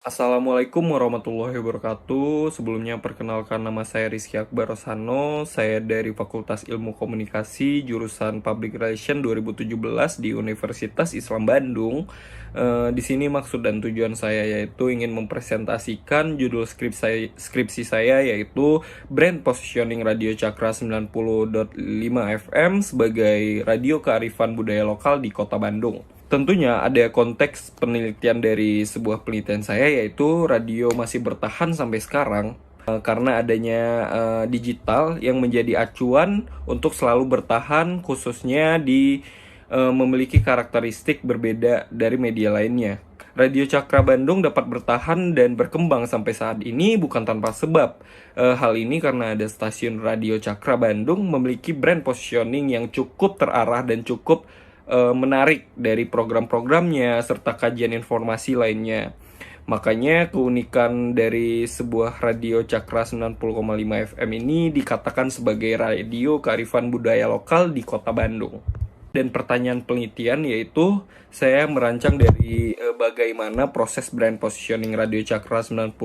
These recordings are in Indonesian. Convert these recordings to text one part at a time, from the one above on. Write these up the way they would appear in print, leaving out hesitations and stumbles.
Assalamualaikum warahmatullahi wabarakatuh. Sebelumnya perkenalkan, nama saya Rizky Akbar Rosano. Saya dari Fakultas Ilmu Komunikasi jurusan Public Relation 2017 di Universitas Islam Bandung. Di sini maksud dan tujuan saya yaitu ingin mempresentasikan judul skripsi saya yaitu Brand Positioning Radio Cakra 90.5 FM sebagai radio kearifan budaya lokal di Kota Bandung. Tentunya ada konteks penelitian dari sebuah penelitian saya yaitu radio masih bertahan sampai sekarang karena adanya digital yang menjadi acuan untuk selalu bertahan, khususnya di memiliki karakteristik berbeda dari media lainnya. Radio Cakra Bandung dapat bertahan dan berkembang sampai saat ini bukan tanpa sebab. Hal ini karena ada stasiun Radio Cakra Bandung memiliki brand positioning yang cukup terarah dan cukup menarik dari program-programnya serta kajian informasi lainnya. Makanya keunikan dari sebuah radio Cakra 90,5 FM ini dikatakan sebagai radio kearifan budaya lokal di Kota Bandung. Dan pertanyaan penelitian yaitu saya merancang dari bagaimana proses brand positioning Radio Cakra 95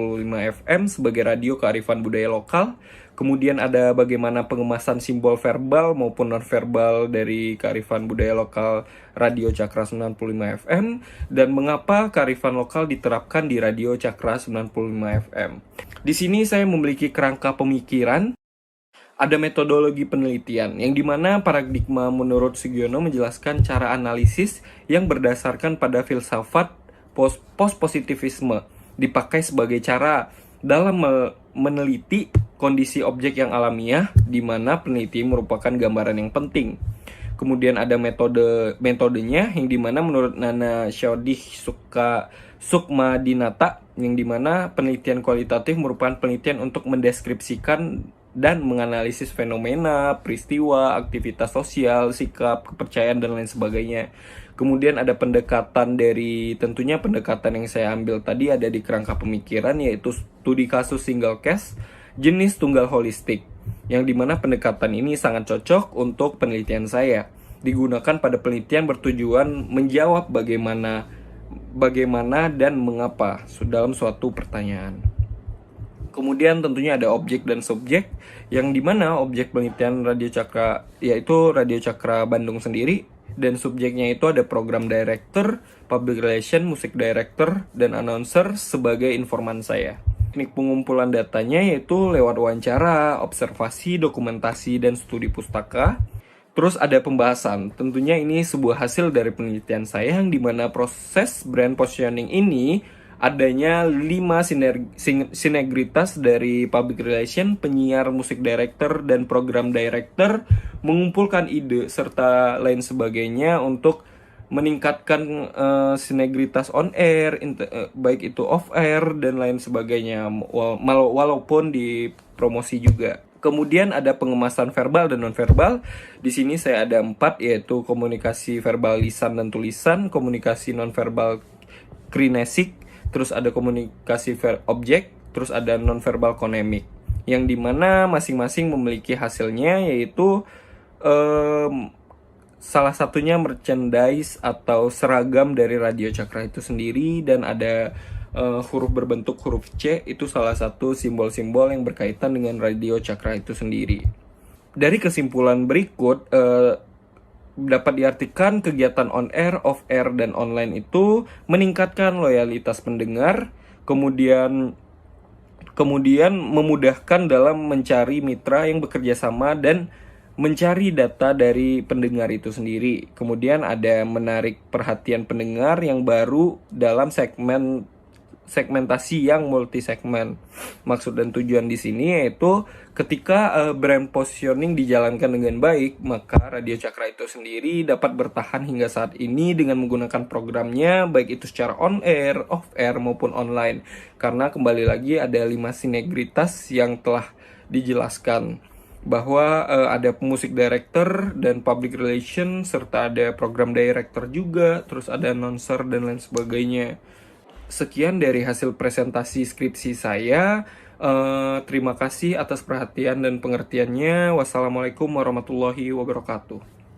FM sebagai radio kearifan budaya lokal. Kemudian ada bagaimana pengemasan simbol verbal maupun non-verbal dari kearifan budaya lokal Radio Cakra 95 FM. Dan mengapa kearifan lokal diterapkan di Radio Cakra 95 FM. Di sini saya memiliki kerangka pemikiran. Ada metodologi penelitian, yang dimana paradigma menurut Sugiono menjelaskan cara analisis yang berdasarkan pada filsafat post-positivisme, dipakai sebagai cara dalam meneliti kondisi objek yang alamiah, di mana peneliti merupakan gambaran yang penting. Kemudian ada metodenya, yang dimana menurut Nana Shodih Sukma Dinata, yang dimana penelitian kualitatif merupakan penelitian untuk mendeskripsikan dan menganalisis fenomena, peristiwa, aktivitas sosial, sikap, kepercayaan, dan lain sebagainya. Kemudian ada pendekatan tentunya pendekatan yang saya ambil tadi ada di kerangka pemikiran, yaitu studi kasus single case, jenis tunggal holistik, yang dimana pendekatan ini sangat cocok untuk penelitian saya. Digunakan pada penelitian bertujuan menjawab bagaimana dan mengapa dalam suatu pertanyaan. Kemudian tentunya ada objek dan subjek, yang dimana objek penelitian Radio Cakra yaitu Radio Cakra Bandung sendiri, dan subjeknya itu ada program director, public relation, music director, dan announcer sebagai informan saya. Teknik pengumpulan datanya yaitu lewat wawancara, observasi, dokumentasi, dan studi pustaka. Terus ada pembahasan, tentunya ini sebuah hasil dari penelitian saya, yang dimana proses brand positioning ini adanya 5 sinergitas dari public relation, penyiar, musik director, dan program director mengumpulkan ide serta lain sebagainya untuk meningkatkan sinergitas on air, baik itu off air dan lain sebagainya, walaupun di promosi juga. Kemudian ada pengemasan verbal dan non-verbal. Di sini saya ada 4, yaitu komunikasi verbal lisan dan tulisan, komunikasi non-verbal kinesik, terus ada komunikasi objek, terus ada non-verbal konemik, yang dimana masing-masing memiliki hasilnya, yaitu salah satunya merchandise atau seragam dari Radio Cakra itu sendiri, dan ada huruf berbentuk huruf C, itu salah satu simbol-simbol yang berkaitan dengan Radio Cakra itu sendiri. Dari kesimpulan berikut, dapat diartikan kegiatan on air, off air, dan online itu meningkatkan loyalitas pendengar, kemudian memudahkan dalam mencari mitra yang bekerja sama dan mencari data dari pendengar itu sendiri. Kemudian ada menarik perhatian pendengar yang baru dalam segmentasi yang multi segmen. Maksud dan tujuan di sini yaitu ketika brand positioning dijalankan dengan baik, maka Radio Cakra itu sendiri dapat bertahan hingga saat ini dengan menggunakan programnya, baik itu secara on air, off air, maupun online. Karena kembali lagi ada 5 sinergitas yang telah dijelaskan, bahwa ada musik director dan public relation, serta ada program director juga, terus ada announcer dan lain sebagainya. Sekian dari hasil presentasi skripsi saya. Terima kasih atas perhatian dan pengertiannya. Wassalamualaikum warahmatullahi wabarakatuh.